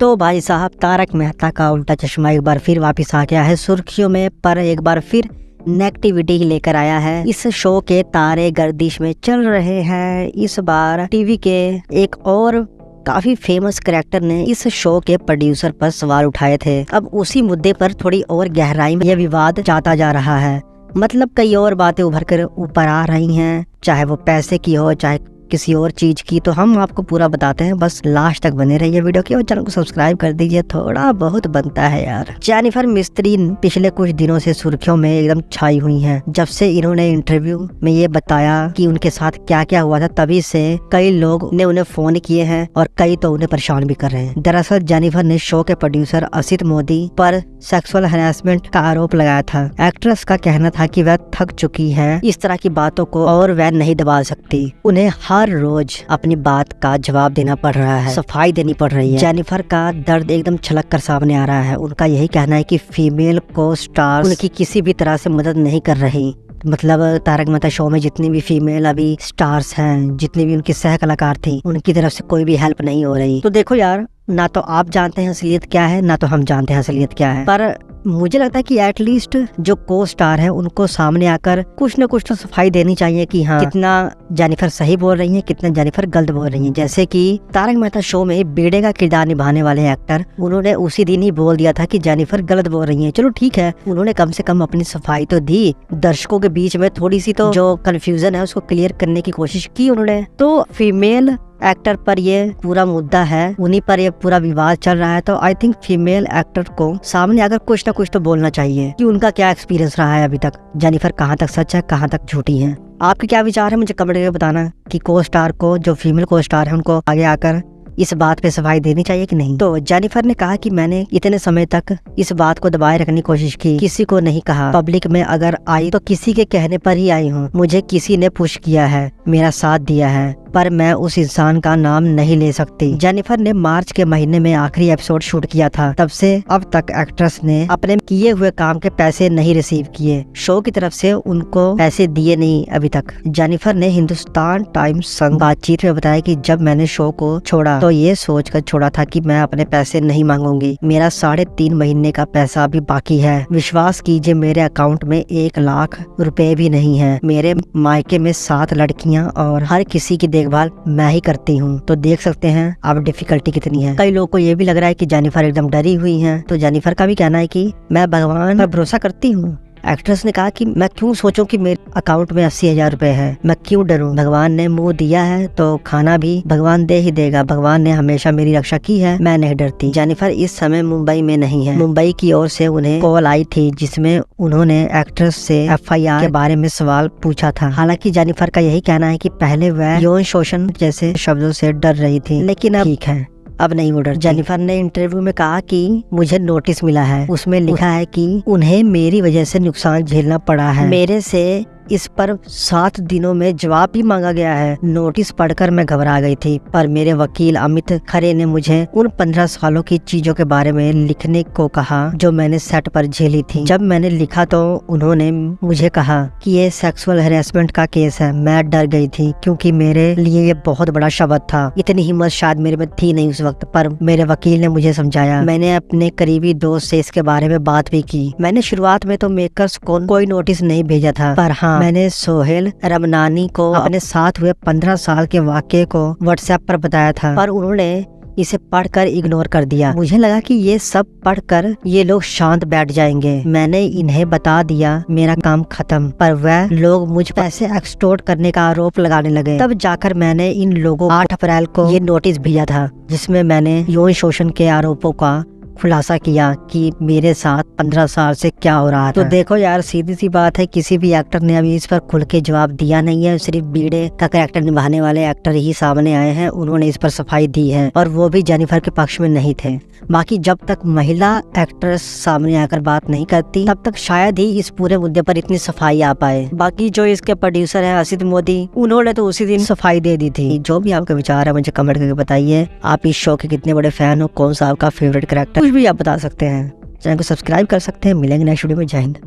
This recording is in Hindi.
तो भाई साहब, तारक मेहता का उल्टा चश्मा एक बार फिर वापस आ गया है सुर्खियों में, पर एक बार फिर नेगेटिविटी लेकर आया है। इस शो के तारे गर्दिश में चल रहे हैं। इस बार टीवी के एक और काफी फेमस कैरेक्टर ने इस शो के प्रोड्यूसर पर सवाल उठाए थे। अब उसी मुद्दे पर थोड़ी और गहराई में यह विवाद जाता जा रहा है। मतलब कई और बातें उभर कर ऊपर आ रही हैं, चाहे वो पैसे की हो चाहे किसी और चीज की। तो हम आपको पूरा बताते हैं, बस लास्ट तक बने रहिए वीडियो के और चैनल को सब्सक्राइब कर दीजिए, थोड़ा बहुत बनता है यार। जेनिफर मिस्त्री पिछले कुछ दिनों से सुर्खियों में एकदम छाई हुई हैं। जब से इन्होंने इंटरव्यू में ये बताया कि उनके साथ क्या क्या हुआ था, तभी से कई लोग ने उन्हें फोन किए हैं और कई तो उन्हें परेशान भी कर रहे हैं। दरअसल जेनिफर ने शो के प्रोड्यूसर असित मोदी पर सेक्सुअल हैरेसमेंट का आरोप लगाया था। एक्ट्रेस का कहना था कि वह थक चुकी है इस तरह की बातों को और वह नहीं दबा सकती। उन्हें हर रोज अपनी बात का जवाब देना पड़ रहा है, सफाई देनी पड़ रही है। जेनिफर का दर्द एकदम छलक कर सामने आ रहा है। उनका यही कहना है कि फीमेल को स्टार्स उनकी किसी भी तरह से मदद नहीं कर रही। मतलब तारक मेहता शो में जितनी भी फीमेल अभी स्टार्स हैं, जितनी भी उनकी सह कलाकार थी, उनकी तरफ से कोई भी हेल्प नहीं हो रही। तो देखो यार, ना तो आप जानते हैं असलियत क्या है, ना तो हम जानते हैं असलियत क्या है, पर मुझे लगता है कि एटलीस्ट जो को स्टार है उनको सामने आकर कुछ न कुछ तो सफाई देनी चाहिए कि हाँ, कितना जेनिफर सही बोल रही है, कितना जेनिफर गलत बोल रही है। जैसे कि तारक मेहता शो में बेड़े का किरदार निभाने वाले एक्टर, उन्होंने उसी दिन ही बोल दिया था कि जेनिफर गलत बोल रही है। चलो ठीक है, उन्होंने कम से कम अपनी सफाई तो दी, दर्शकों के बीच में थोड़ी सी तो जो कंफ्यूजन है उसको क्लियर करने की कोशिश की उन्होंने। तो फीमेल एक्टर पर ये पूरा मुद्दा है, उन्हीं पर ये पूरा विवाद चल रहा है। तो आई थिंक फीमेल एक्टर को सामने आकर कुछ ना कुछ तो बोलना चाहिए कि उनका क्या एक्सपीरियंस रहा है अभी तक, जेनिफर कहाँ तक सच है, कहाँ तक झूठी है। आपके क्या विचार है मुझे कमेंट करके बताना कि को स्टार को, जो फीमेल को स्टार है, उनको आगे आकर इस बात पे सफाई देनी चाहिए कि नहीं। तो जेनिफर ने कहा कि मैंने इतने समय तक इस बात को दबाए रखने की कोशिश की, किसी को नहीं कहा। पब्लिक में अगर आई तो किसी के कहने पर ही आई हूँ। मुझे किसी ने पुश किया है, मेरा साथ दिया है, पर मैं उस इंसान का नाम नहीं ले सकती। जेनिफर ने मार्च के महीने में आखिरी एपिसोड शूट किया था। तब से अब तक एक्ट्रेस ने अपने किए हुए काम के पैसे नहीं रिसीव किए। शो की तरफ से उनको पैसे दिए नहीं अभी तक। जेनिफर ने हिंदुस्तान टाइम्स संग बातचीत में बताया कि जब मैंने शो को छोड़ा तो ये सोचकर छोड़ा था कि मैं अपने पैसे नहीं मांगूंगी। मेरा 3.5 महीने का पैसा अभी बाकी है। विश्वास कीजिए, मेरे अकाउंट में 1 लाख रुपए भी नहीं है। मेरे मायके में 7 लड़कियां और हर किसी की देखभाल मैं ही करती हूँ। तो देख सकते हैं अब डिफिकल्टी कितनी है। कई लोगों को ये भी लग रहा है कि जेनिफर एकदम डरी हुई है। तो जेनिफर का भी कहना है कि मैं भगवान पर भरोसा करती हूँ। एक्ट्रेस ने कहा कि मैं क्यों सोचूं कि मेरे अकाउंट में 80,000 रुपए है, मैं क्यों डरूं। भगवान ने मुंह दिया है तो खाना भी भगवान दे ही देगा। भगवान ने हमेशा मेरी रक्षा की है, मैं नहीं डरती। जेनिफर इस समय मुंबई में नहीं है। मुंबई की ओर से उन्हें कॉल आई थी जिसमें उन्होंने एक्ट्रेस से FIR के बारे में सवाल पूछा था। हालांकि जेनिफर का यही कहना है कि पहले वह यौन शोषण जैसे शब्दों से डर रही थी, लेकिन अब ठीक है, अब नहीं वो डर। जेनिफर ने इंटरव्यू में कहा कि मुझे नोटिस मिला है, उसमें लिखा है कि उन्हें मेरी वजह से नुकसान झेलना पड़ा है। मेरे से इस पर 7 दिनों में जवाब भी मांगा गया है। नोटिस पढ़कर मैं घबरा गई थी, पर मेरे वकील अमित खरे ने मुझे उन 15 सालों की चीजों के बारे में लिखने को कहा जो मैंने सेट पर झेली थी। जब मैंने लिखा तो उन्होंने मुझे कहा कि ये सेक्सुअल हैरेसमेंट का केस है। मैं डर गई थी क्योंकि मेरे लिए ये बहुत बड़ा शब्द था। इतनी हिम्मत शायद मेरे में थी नहीं उस वक्त, पर मेरे वकील ने मुझे समझाया। मैंने अपने करीबी दोस्त से इसके बारे में बात भी की। मैंने शुरुआत में तो मेकर्स को कोई नोटिस नहीं भेजा था, पर हाँ, मैंने सोहेल रमनानी को अपने साथ हुए 15 साल के वाकये को व्हाट्सएप पर बताया था, पर उन्होंने इसे पढ़कर इग्नोर कर दिया। मुझे लगा कि ये सब पढ़कर ये लोग शांत बैठ जाएंगे। मैंने इन्हें बता दिया, मेरा काम खत्म, पर वह लोग मुझ पर पैसे एक्सटॉर्ट करने का आरोप लगाने लगे। तब जाकर मैंने इन लोगों 8 अप्रैल को ये नोटिस भेजा था जिसमें मैंने यौन शोषण के आरोपों का खुलासा किया कि मेरे साथ 15 साल से क्या हो रहा था। तो देखो यार, सीधी सी बात है, किसी भी एक्टर ने अभी इस पर खुल के जवाब दिया नहीं है। सिर्फ बीड़े का कैरेक्टर निभाने वाले एक्टर ही सामने आए हैं, उन्होंने इस पर सफाई दी है, और वो भी जेनिफर के पक्ष में नहीं थे। बाकी जब तक महिला एक्ट्रेस सामने आकर बात नहीं करती, तब तक शायद ही इस पूरे मुद्दे पर इतनी सफाई आ पाए। बाकी जो इसके प्रोड्यूसर है असित मोदी, उन्होंने तो उसी दिन सफाई दे दी थी। जो भी आपका विचार है मुझे कमेंट करके बताइए। आप इस शो के कितने बड़े फैन हो, कौन सा आपका फेवरेट कैरेक्टर, कुछ भी आप बता सकते हैं। चैनल को सब्सक्राइब कर सकते हैं। मिलेंगे नेक्स्ट वीडियो में। जय हिंद।